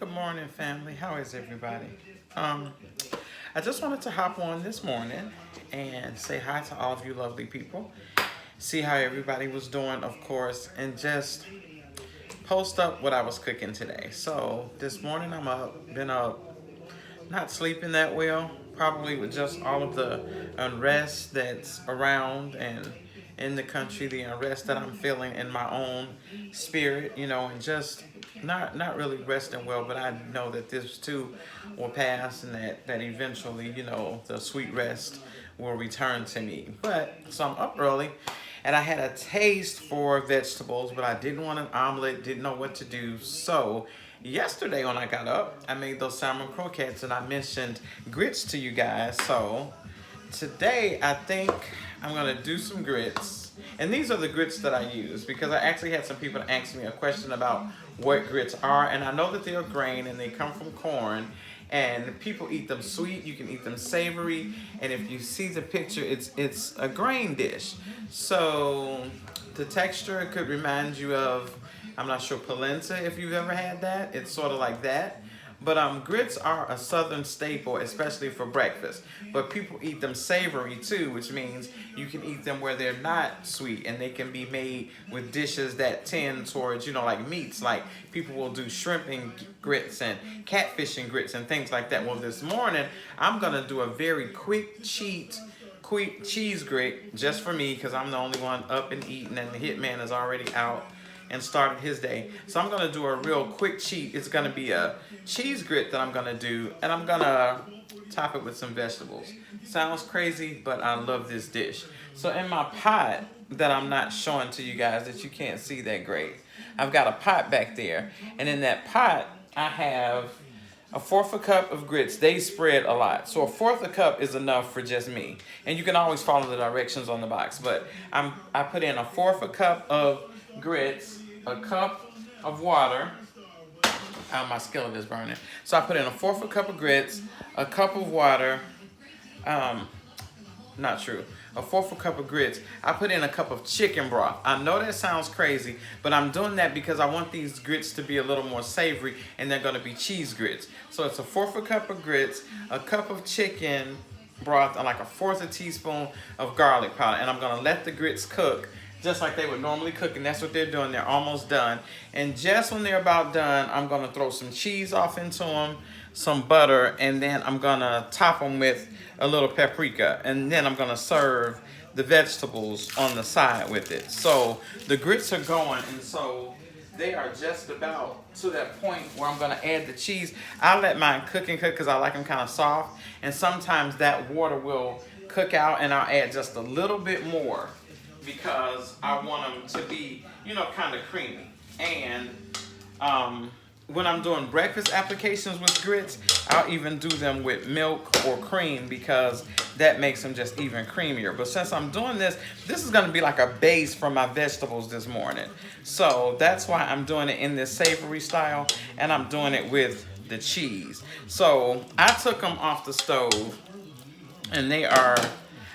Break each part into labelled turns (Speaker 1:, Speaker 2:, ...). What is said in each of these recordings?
Speaker 1: Good morning, family. How is everybody? Um, I just wanted to hop on this morning and say hi to all of you lovely people. See how everybody was doing, of course, and just post up what I was cooking today. So this morning I'm up, been up, not sleeping that well, probably with just all of the unrest that's around and in the country, the unrest that I'm feeling in my own spirit, and just not really resting well, but I know that this too will pass and that eventually, the sweet rest will return to me. But so I'm up early and I had a taste for vegetables, but I didn't want an omelet, didn't know what to do. So yesterday when I got up, I made those salmon croquettes and I mentioned grits to you guys. So today I think I'm gonna do some grits. And these are the grits that I use because I actually had some people ask me a question about what grits are, and I know that they are grain and they come from corn. And people eat them sweet, you can eat them savory, and if you see the picture, it's a grain dish. So the texture could remind you of, I'm not sure, polenta, if you've ever had that. It's sort of like that. But grits are a southern staple, especially for breakfast. But people eat them savory too, which means you can eat them where they're not sweet, and they can be made with dishes that tend towards, like meats. Like people will do shrimp and grits and catfish and grits and things like that. Well, this morning I'm gonna do a very quick cheese grit just for me because I'm the only one up and eating, and the hitman is already out and started his day. So I'm gonna do a real quick cheat. It's gonna be a cheese grit that I'm gonna do, and I'm gonna top it with some vegetables. Sounds crazy, but I love this dish. So in my pot that I'm not showing to you guys, that you can't see that great, I've got a pot back there, and in that pot I have a fourth a cup of grits. They spread a lot, so a fourth a cup is enough for just me. And you can always follow the directions on the box, but I put in a fourth a cup of grits, a cup of water. Oh, my skillet is burning. So I put in a fourth a cup of grits, a cup of water. Not true. A fourth a cup of grits. I put in a cup of chicken broth. I know that sounds crazy, but I'm doing that because I want these grits to be a little more savory, and they're going to be cheese grits. So it's a fourth a cup of grits, a cup of chicken broth, and like a fourth a teaspoon of garlic powder. And I'm going to let the grits cook just like they would normally cook, and that's what they're doing. They're almost done. And just when they're about done, I'm going to throw some cheese off into them, some butter, and then I'm going to top them with a little paprika. And then I'm going to serve the vegetables on the side with it. So the grits are going, and so they are just about to that point where I'm going to add the cheese. I let mine cook because I like them kind of soft. And sometimes that water will cook out, and I'll add just a little bit more because I want them to be, kind of creamy. And when I'm doing breakfast applications with grits, I'll even do them with milk or cream because that makes them just even creamier. But since I'm doing this is going to be like a base for my vegetables this morning. So that's why I'm doing it in this savory style, and I'm doing it with the cheese. So I took them off the stove, and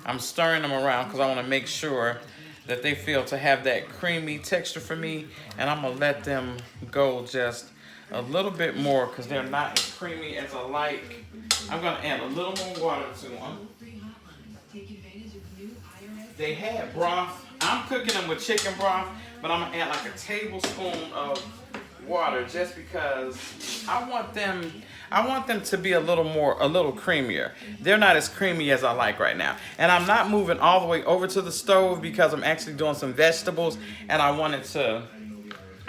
Speaker 1: I'm stirring them around because I want to make sure that they feel to have that creamy texture for me, and I'm gonna let them go just a little bit more because they're not as creamy as I like. I'm gonna add a little more water to them. They had broth. I'm cooking them with chicken broth, but I'm gonna add like a tablespoon of water just because I want them to be a little creamier. They're not as creamy as I like right now. And I'm not moving all the way over to the stove because I'm actually doing some vegetables, and I wanted to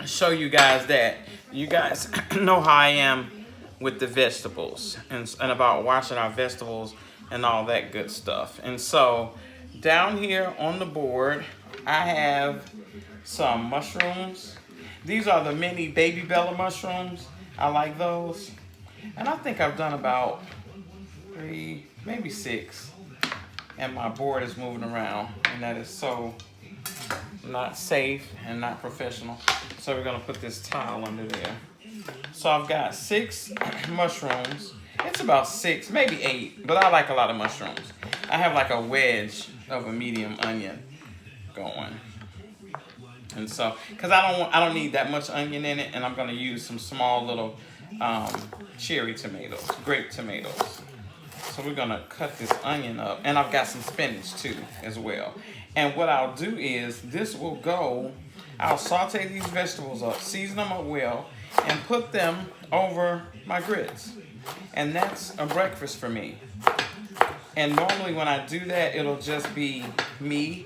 Speaker 1: show you guys that you guys know how I am with the vegetables and about washing our vegetables and all that good stuff. And so down here on the board, I have some mushrooms. These are the mini baby Bella mushrooms. I like those. And I think I've done about 3, maybe 6. And my board is moving around. And that is so not safe and not professional. So we're going to put this towel under there. So I've got 6 mushrooms. It's about 6, maybe 8. But I like a lot of mushrooms. I have like a wedge of a medium onion going. And so, because I don't need that much onion in it, and I'm gonna use some small little cherry tomatoes, grape tomatoes. So we're gonna cut this onion up, and I've got some spinach too as well. And what I'll do is this will go. I'll saute these vegetables up, season them up well, and put them over my grits. And that's a breakfast for me. And normally when I do that, it'll just be me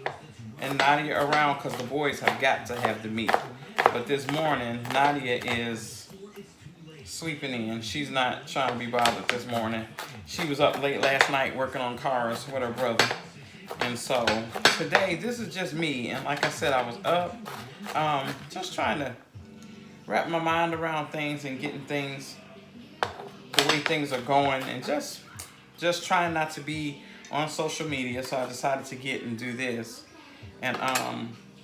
Speaker 1: and Nadia around because the boys have got to have the meat. But this morning, Nadia is sleeping in. She's not trying to be bothered this morning. She was up late last night working on cars with her brother. And so today, this is just me. And like I said, I was up just trying to wrap my mind around things and getting things the way things are going, and just trying not to be on social media. So I decided to get and do this and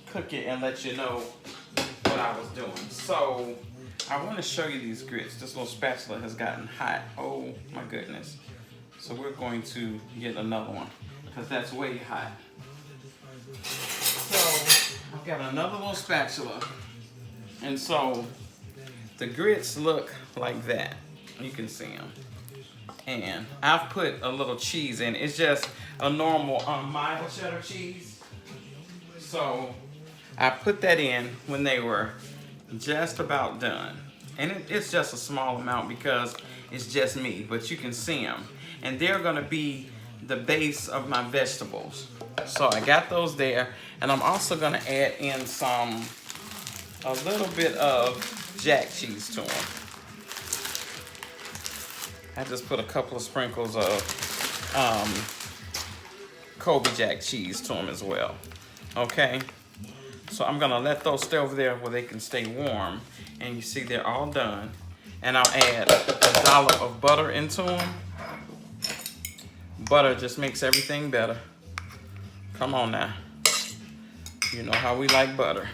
Speaker 1: cook it and let you know what I was doing. So I want to show you these grits. This little spatula has gotten hot. Oh my goodness. So we're going to get another one because that's way hot. So I've got another little spatula. And so the grits look like that. You can see them. And I've put a little cheese in. It's just a normal mild cheddar cheese. So I put that in when they were just about done. And it's just a small amount because it's just me, but you can see them. And they're gonna be the base of my vegetables. So I got those there, and I'm also gonna add in a little bit of jack cheese to them. I just put a couple of sprinkles of Kobe Jack cheese to them as well. Okay, so I'm gonna let those stay over there where they can stay warm. And you see they're all done. And I'll add a dollop of butter into them. Butter just makes everything better. Come on now. You know how we like butter.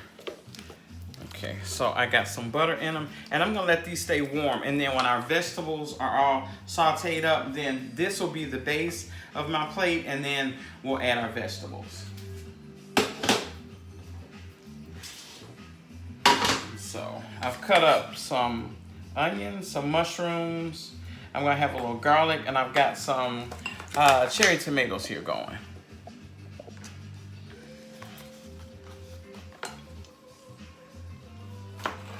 Speaker 1: Okay, so I got some butter in them, and I'm gonna let these stay warm. And then when our vegetables are all sauteed up, then this will be the base of my plate, and then we'll add our vegetables. So I've cut up some onions, some mushrooms. I'm gonna have a little garlic, and I've got some cherry tomatoes here going.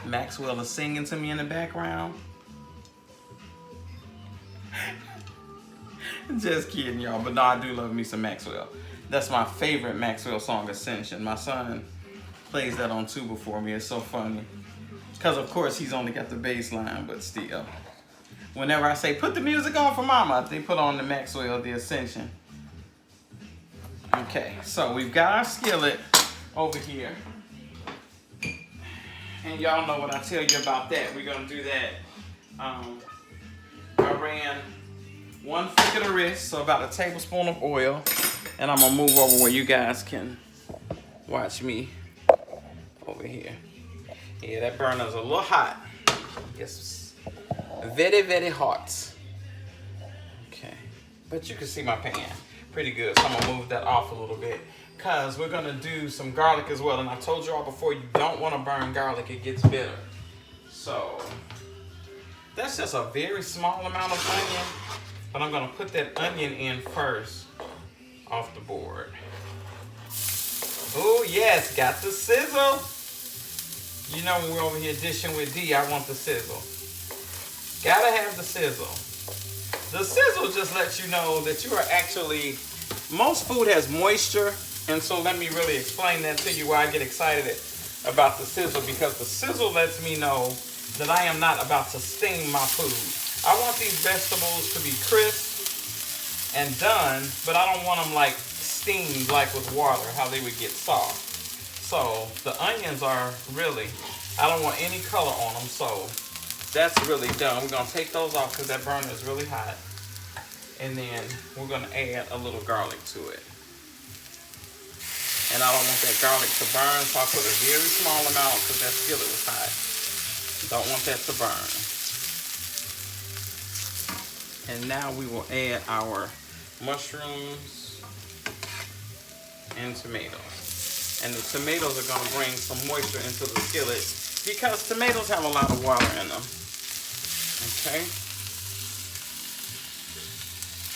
Speaker 1: Maxwell is singing to me in the background. Just kidding, y'all, but no, I do love me some Maxwell. That's my favorite Maxwell song, Ascension. My son plays that on tuba for me. It's so funny. Because, of course, he's only got the bass line, but still. Whenever I say, put the music on for mama, they put on the Maxwell, the Ascension. Okay, so we've got our skillet over here. And y'all know what I tell you about that. We're gonna do that. I ran 1 flick of the wrist, so about a tablespoon of oil. And I'm gonna move over where you guys can watch me over here. Yeah, that burner's a little hot. It's very, very hot. Okay, but you can see my pan pretty good. So I'm gonna move that off a little bit, because we're gonna do some garlic as well. And I told you all before, you don't wanna burn garlic, it gets bitter. So that's just a very small amount of onion, but I'm gonna put that onion in first off the board. Oh yes, got the sizzle. You know when we're over here dishing with D, I want the sizzle. Gotta have the sizzle. The sizzle just lets you know that you are actually, most food has moisture. And so let me really explain that to you, why I get excited about the sizzle, because the sizzle lets me know that I am not about to steam my food. I want these vegetables to be crisp and done, but I don't want them like steamed like with water, how they would get soft. So the onions are really, I don't want any color on them, so that's really done. We're gonna take those off because that burner is really hot. And then we're gonna add a little garlic to it. And I don't want that garlic to burn, so I put a very small amount because that skillet was hot. Don't want that to burn. And now we will add our mushrooms and tomatoes. And the tomatoes are going to bring some moisture into the skillet because tomatoes have a lot of water in them. Okay.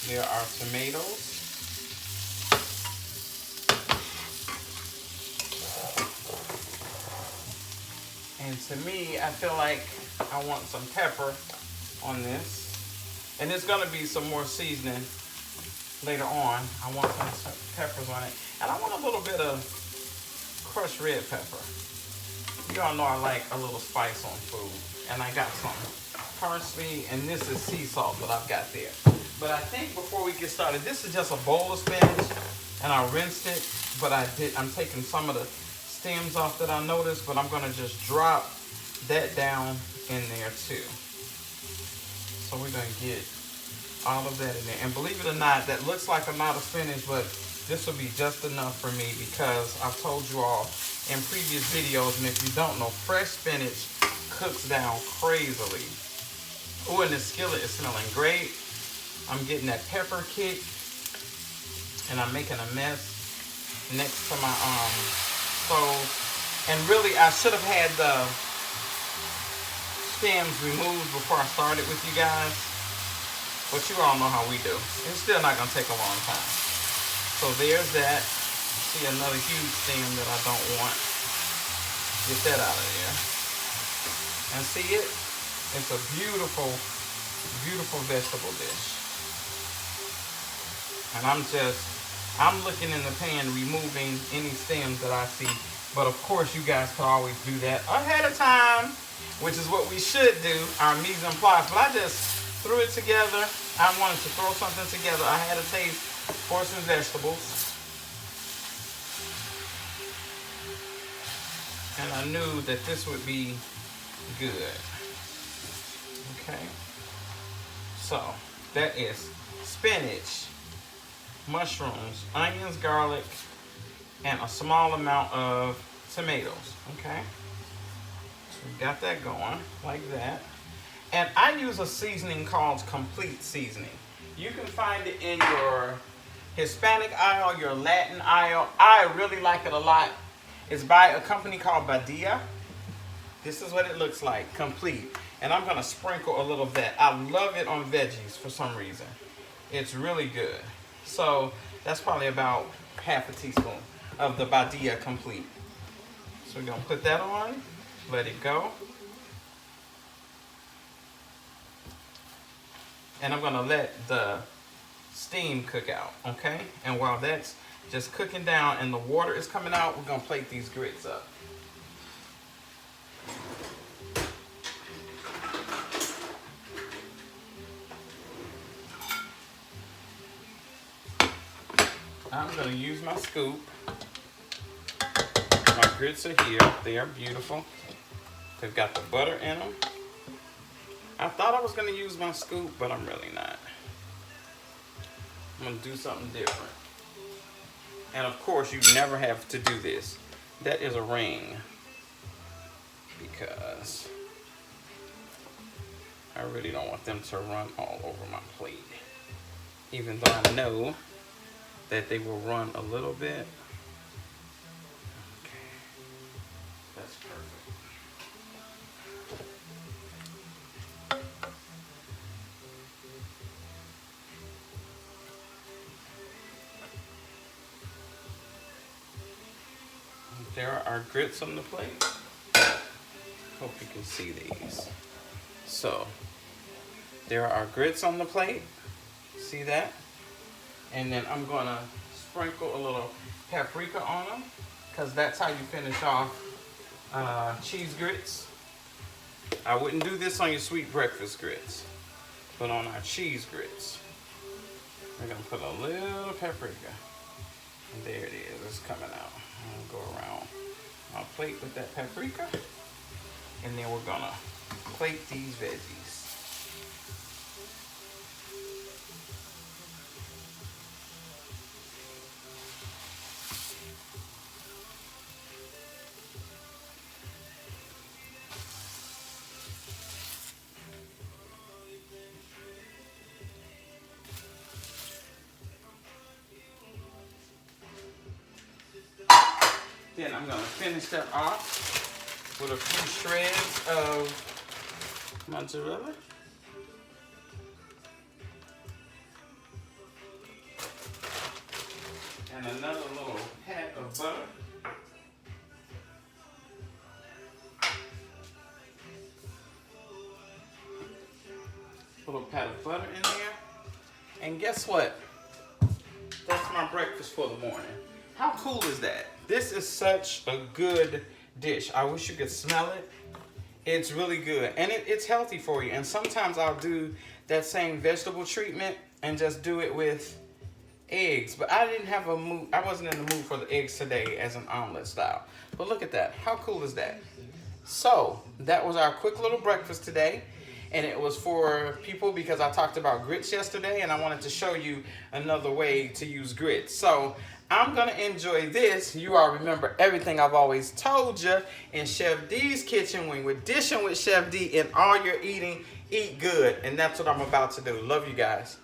Speaker 1: There are tomatoes. And to me, I feel like I want some pepper on this. And there's going to be some more seasoning later on. I want some peppers on it. And I want a little bit of crushed red pepper. You all know I like a little spice on food. And I got some parsley, and this is sea salt that I've got there. But I think before we get started, this is just a bowl of spinach, and I rinsed it. But I'm taking some of the stems off that I noticed, but I'm gonna just drop that down in there too. So we're gonna get all of that in there. And believe it or not, that looks like a lot of spinach, but this will be just enough for me because I've told you all in previous videos, and if you don't know, fresh spinach cooks down crazily. Oh, and the skillet is smelling great. I'm getting that pepper kick, and I'm making a mess next to my stove. And really, I should have had the stems removed before I started with you guys, but you all know how we do. It's still not gonna take a long time. So there's that. See, another huge stem that I don't want. Get that out of there. And see it? It's a beautiful, beautiful vegetable dish. And I'm looking in the pan, removing any stems that I see. But of course, you guys can always do that ahead of time, which is what we should do, our mise en place. But I just threw it together. I wanted to throw something together. I had a taste for some vegetables. And I knew that this would be good. Okay. So, that is spinach, mushrooms, onions, garlic, and a small amount of tomatoes. Okay. So we got that going like that. And I use a seasoning called Complete Seasoning. You can find it in your Hispanic aisle, your Latin aisle. I really like it a lot. It's by a company called Badia. This is what it looks like, complete. And I'm gonna sprinkle a little of that. I love it on veggies for some reason. It's really good. So that's probably about half a teaspoon of the Badia Complete. So we're gonna put that on, let it go. And I'm gonna let the steam cook out, okay? And while that's just cooking down and the water is coming out, we're gonna plate these grits up. I'm gonna use my scoop. My grits are here. They are beautiful. They've got the butter in them. I thought I was gonna use my scoop, but I'm really not. I'm gonna do something different. And of course, you never have to do this. That is a ring. Because I really don't want them to run all over my plate. Even though I know that they will run a little bit. Okay. That's perfect. There are our grits on the plate. Hope you can see these. So, there are our grits on the plate. See that? And then I'm gonna sprinkle a little paprika on them, because that's how you finish off cheese grits. I wouldn't do this on your sweet breakfast grits, but on our cheese grits, we're gonna put a little paprika. And there it is, it's coming out. I'm gonna go around my plate with that paprika, and then we're gonna plate these veggies. Then then I'm gonna finish that off with a few shreds of mozzarella. And another little pat of butter. Little pat of butter in there. And guess what? That's my breakfast for the morning. How cool is that? This is such a good dish. I wish you could smell it. It's really good. And it's healthy for you. And sometimes I'll do that same vegetable treatment and just do it with eggs. But I didn't have a mood. I wasn't in the mood for the eggs today as an omelet style. But look at that. How cool is that? So that was our quick little breakfast today. And it was for people because I talked about grits yesterday and I wanted to show you another way to use grits. So I'm going to enjoy this. You all remember everything I've always told you in Chef D's kitchen. When we're dishing with Chef D and all you're eating, eat good. And that's what I'm about to do. Love you guys.